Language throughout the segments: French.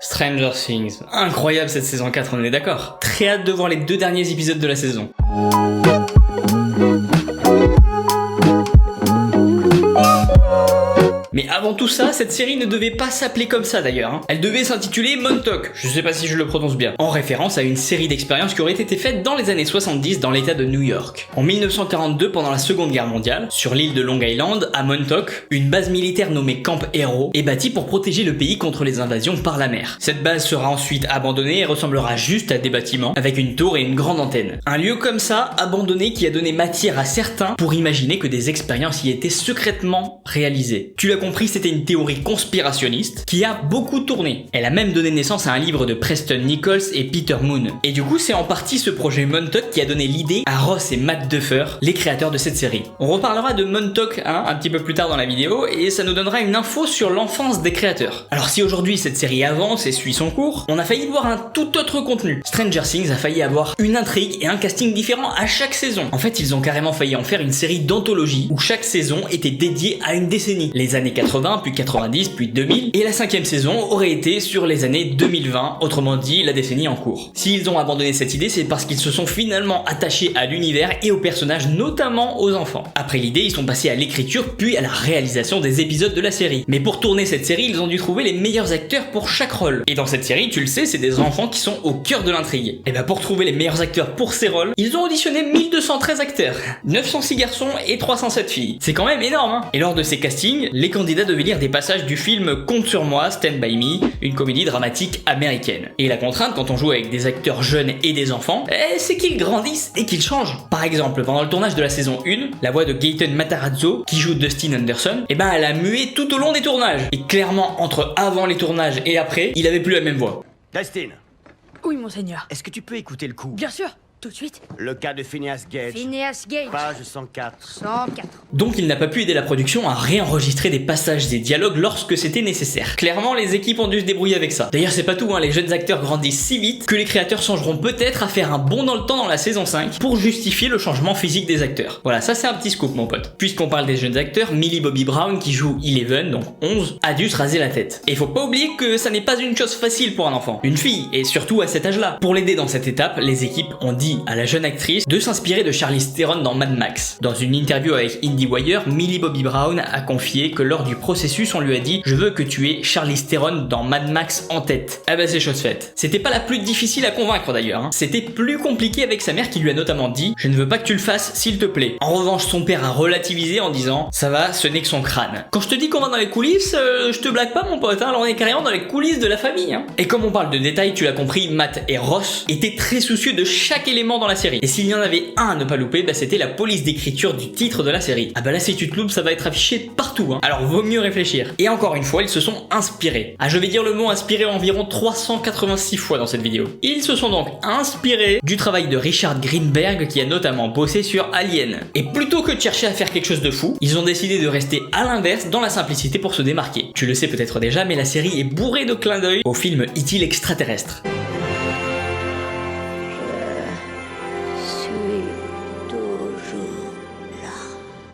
Stranger Things. Incroyable cette saison 4, on est d'accord. Très hâte de voir les 2 derniers épisodes de la saison. Mais avant tout ça, cette série ne devait pas s'appeler comme ça d'ailleurs. Hein. Elle devait s'intituler Montauk, je sais pas si je le prononce bien, en référence à une série d'expériences qui auraient été faites dans les années 70 dans l'état de New York. En 1942, pendant la Seconde Guerre mondiale, sur l'île de Long Island, à Montauk, une base militaire nommée Camp Hero est bâtie pour protéger le pays contre les invasions par la mer. Cette base sera ensuite abandonnée et ressemblera juste à des bâtiments, avec une tour et une grande antenne. Un lieu comme ça, abandonné, qui a donné matière à certains pour imaginer que des expériences y étaient secrètement réalisées. Tu l'as compris, c'était une théorie conspirationniste qui a beaucoup tourné. Elle a même donné naissance à un livre de Preston Nichols et Peter Moon. Et du coup, c'est en partie ce projet Montauk qui a donné l'idée à Ross et Matt Duffer, les créateurs de cette série. On reparlera de Montauk un petit peu plus tard dans la vidéo et ça nous donnera une info sur l'enfance des créateurs. Alors si aujourd'hui cette série avance et suit son cours, on a failli voir un tout autre contenu. Stranger Things a failli avoir une intrigue et un casting différent à chaque saison. En fait, ils ont carrément failli en faire une série d'anthologie où chaque saison était dédiée à une décennie. Les années 80, puis 90, puis 2000, et la 5e saison aurait été sur les années 2020, autrement dit la décennie en cours. S'ils ont abandonné cette idée, c'est parce qu'ils se sont finalement attachés à l'univers et aux personnages, notamment aux enfants. Après l'idée, ils sont passés à l'écriture, puis à la réalisation des épisodes de la série. Mais pour tourner cette série, ils ont dû trouver les meilleurs acteurs pour chaque rôle. Et dans cette série, tu le sais, c'est des enfants qui sont au cœur de l'intrigue. Et bah pour trouver les meilleurs acteurs pour ces rôles, ils ont auditionné 1213 acteurs, 906 garçons et 307 filles. C'est quand même énorme, hein. Et lors de ces castings, les candidats devaient lire des passages du film Compte sur moi, Stand by Me, une comédie dramatique américaine. Et la contrainte quand on joue avec des acteurs jeunes et des enfants, c'est qu'ils grandissent et qu'ils changent. Par exemple, pendant le tournage de la saison 1, la voix de Gaten Matarazzo, qui joue Dustin Anderson, elle a mué tout au long des tournages. Et clairement, entre avant les tournages et après, il avait plus la même voix. Dustin, Oui, monseigneur. est-ce que tu peux écouter le coup? Bien sûr, tout de suite. Le cas de Phineas Gage. Phineas Gage. Page 104. 104. Donc il n'a pas pu aider la production à réenregistrer des passages et dialogues lorsque c'était nécessaire. Clairement, les équipes ont dû se débrouiller avec ça. D'ailleurs, c'est pas tout, hein, les jeunes acteurs grandissent si vite que les créateurs songeront peut-être à faire un bond dans le temps dans la saison 5 pour justifier le changement physique des acteurs. Voilà, ça c'est un petit scoop mon pote. Puisqu'on parle des jeunes acteurs, Millie Bobby Brown qui joue Eleven, donc 11, a dû se raser la tête. Et faut pas oublier que ça n'est pas une chose facile pour un enfant, une fille, et surtout à cet âge-là. Pour l'aider dans cette étape, les équipes ont dit à la jeune actrice de s'inspirer de Charlize Theron dans Mad Max. Dans une interview avec IndieWire, Millie Bobby Brown a confié que lors du processus, on lui a dit « Je veux que tu aies Charlize Theron dans Mad Max en tête ». Ah bah c'est chose faite. C'était pas la plus difficile à convaincre d'ailleurs, hein. C'était plus compliqué avec sa mère qui lui a notamment dit « Je ne veux pas que tu le fasses, s'il te plaît ». En revanche, son père a relativisé en disant « Ça va, ce n'est que son crâne ». Quand je te dis qu'on va dans les coulisses, je te blague pas mon pote, hein, alors on est carrément dans les coulisses de la famille. Hein. Et comme on parle de détails, tu l'as compris, Matt et Ross étaient très soucieux de chaque élément dans la série. Et s'il y en avait un à ne pas louper, c'était la police d'écriture du titre de la série. Ah bah là si tu te loupes, ça va être affiché partout, hein. Alors vaut mieux réfléchir. Et encore une fois, ils se sont inspirés. Ah, je vais dire le mot inspiré environ 386 fois dans cette vidéo. Ils se sont donc inspirés du travail de Richard Greenberg qui a notamment bossé sur Alien. Et plutôt que de chercher à faire quelque chose de fou, ils ont décidé de rester à l'inverse dans la simplicité pour se démarquer. Tu le sais peut-être déjà, mais la série est bourrée de clins d'œil au film E.T. l'extraterrestre.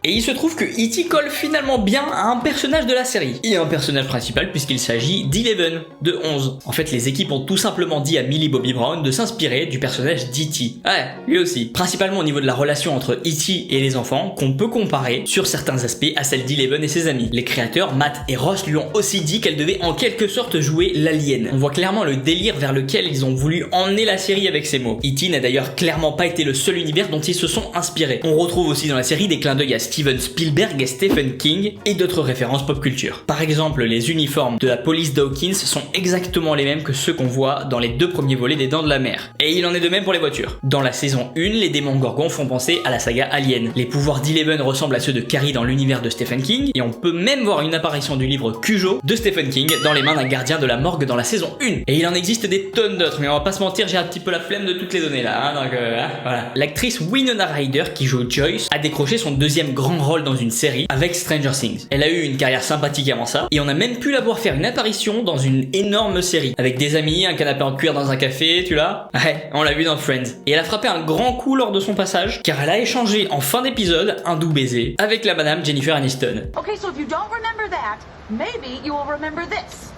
Et il se trouve que E.T. colle finalement bien à un personnage de la série. Et un personnage principal puisqu'il s'agit d'Eleven, de 11. En fait, les équipes ont tout simplement dit à Millie Bobby Brown de s'inspirer du personnage d'E.T. Ouais, lui aussi. Principalement au niveau de la relation entre E.T. et les enfants, qu'on peut comparer sur certains aspects à celle d'Eleven et ses amis. Les créateurs, Matt et Ross, lui ont aussi dit qu'elle devait en quelque sorte jouer l'alien. On voit clairement le délire vers lequel ils ont voulu emmener la série avec ces mots. E.T. n'a d'ailleurs clairement pas été le seul univers dont ils se sont inspirés. On retrouve aussi dans la série des clins d'œil à Steven Spielberg et Stephen King et d'autres références pop culture. Par exemple, les uniformes de la police Dawkins sont exactement les mêmes que ceux qu'on voit dans les 2 premiers volets des Dents de la Mer. Et il en est de même pour les voitures. Dans la saison 1, les démons gorgons font penser à la saga Alien. Les pouvoirs d'Eleven ressemblent à ceux de Carrie dans l'univers de Stephen King et on peut même voir une apparition du livre Cujo de Stephen King dans les mains d'un gardien de la morgue dans la saison 1. Et il en existe des tonnes d'autres, mais on va pas se mentir, j'ai un petit peu la flemme de toutes les donner là, hein, donc voilà. L'actrice Winona Ryder qui joue Joyce a décroché son 2e grand rôle dans une série avec Stranger Things. Elle a eu une carrière sympathique avant ça et on a même pu la voir faire une apparition dans une énorme série avec des amis, un canapé en cuir dans un café, tu l'as? Ouais, on l'a vu dans Friends. Et elle a frappé un grand coup lors de son passage car elle a échangé en fin d'épisode un doux baiser avec la madame Jennifer Aniston. Okay, so if you don't remember that, maybe you will remember this.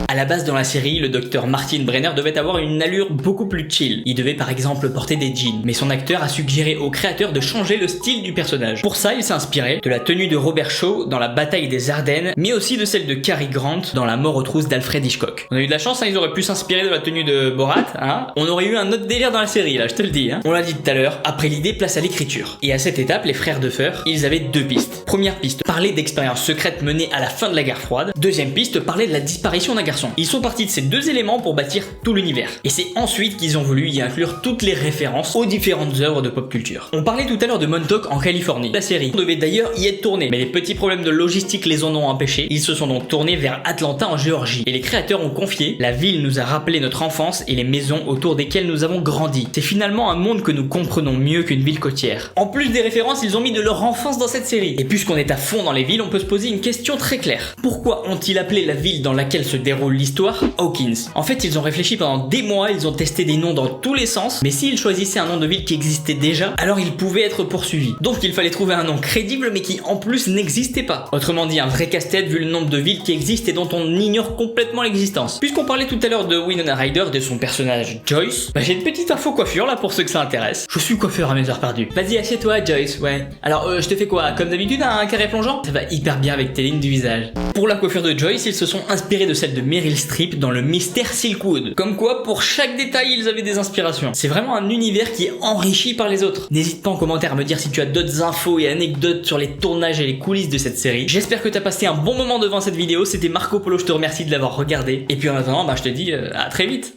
À la base dans la série, le docteur Martin Brenner devait avoir une allure beaucoup plus chill. Il devait par exemple porter des jeans, mais son acteur a suggéré au créateur de changer le style du personnage. Pour ça, il s'est inspiré de la tenue de Robert Shaw dans la bataille des Ardennes, mais aussi de celle de Cary Grant dans La mort aux trousses d'Alfred Hitchcock. On a eu de la chance, hein, ils auraient pu s'inspirer de la tenue de Borat, hein. On aurait eu un autre délire dans la série, là, je te le dis, hein. On l'a dit tout à l'heure, après l'idée, place à l'écriture. Et à cette étape, les frères Duffer, ils avaient deux pistes. Première piste, parler d'expériences secrètes menées à la fin de la guerre froide. Deuxième piste, parler de la disparition d'un garçon. Ils sont partis de ces deux éléments pour bâtir tout l'univers. Et c'est ensuite qu'ils ont voulu y inclure toutes les références aux différentes œuvres de pop culture. On parlait tout à l'heure de Montauk en Californie. La série devait d'ailleurs y être tournée, mais les petits problèmes de logistique les en ont empêchés. Ils se sont donc tournés vers Atlanta en Géorgie. Et les créateurs ont confié: la ville nous a rappelé notre enfance et les maisons autour desquelles nous avons grandi. C'est finalement un monde que nous comprenons mieux qu'une ville côtière. En plus des références, ils ont mis de leur enfance dans cette série. Et puisqu'on est à fond dans les villes, on peut se poser une question très claire. Pourquoi ont-ils appelé la ville dans laquelle se déroule l'histoire Hawkins? En fait, ils ont réfléchi pendant des mois, ils ont testé des noms dans tous les sens, mais s'ils choisissaient un nom de ville qui existait déjà, alors ils pouvaient être poursuivis. Donc il fallait trouver un nom crédible mais qui en plus n'existait pas. Autrement dit, un vrai casse-tête vu le nombre de villes qui existent et dont on ignore complètement l'existence. Puisqu'on parlait tout à l'heure de Winona Ryder, de son personnage Joyce, j'ai une petite info coiffure là pour ceux que ça intéresse. Je suis coiffeur à mes heures perdues. Vas-y, assieds-toi Joyce, ouais. Alors je te fais quoi? Comme d'habitude, un carré plongeant? Ça va hyper bien avec tes lignes du visage. Pour la coiffure de Joyce, ils se sont inspirés de celle de Meryl Streep dans Le Mystère Silkwood. Comme quoi, pour chaque détail, ils avaient des inspirations. C'est vraiment un univers qui est enrichi par les autres. N'hésite pas en commentaire à me dire si tu as d'autres infos et anecdotes sur les tournages et les coulisses de cette série. J'espère que t'as passé un bon moment devant cette vidéo. C'était Marco Polo, je te remercie de l'avoir regardé. Et puis en attendant, je te dis à très vite.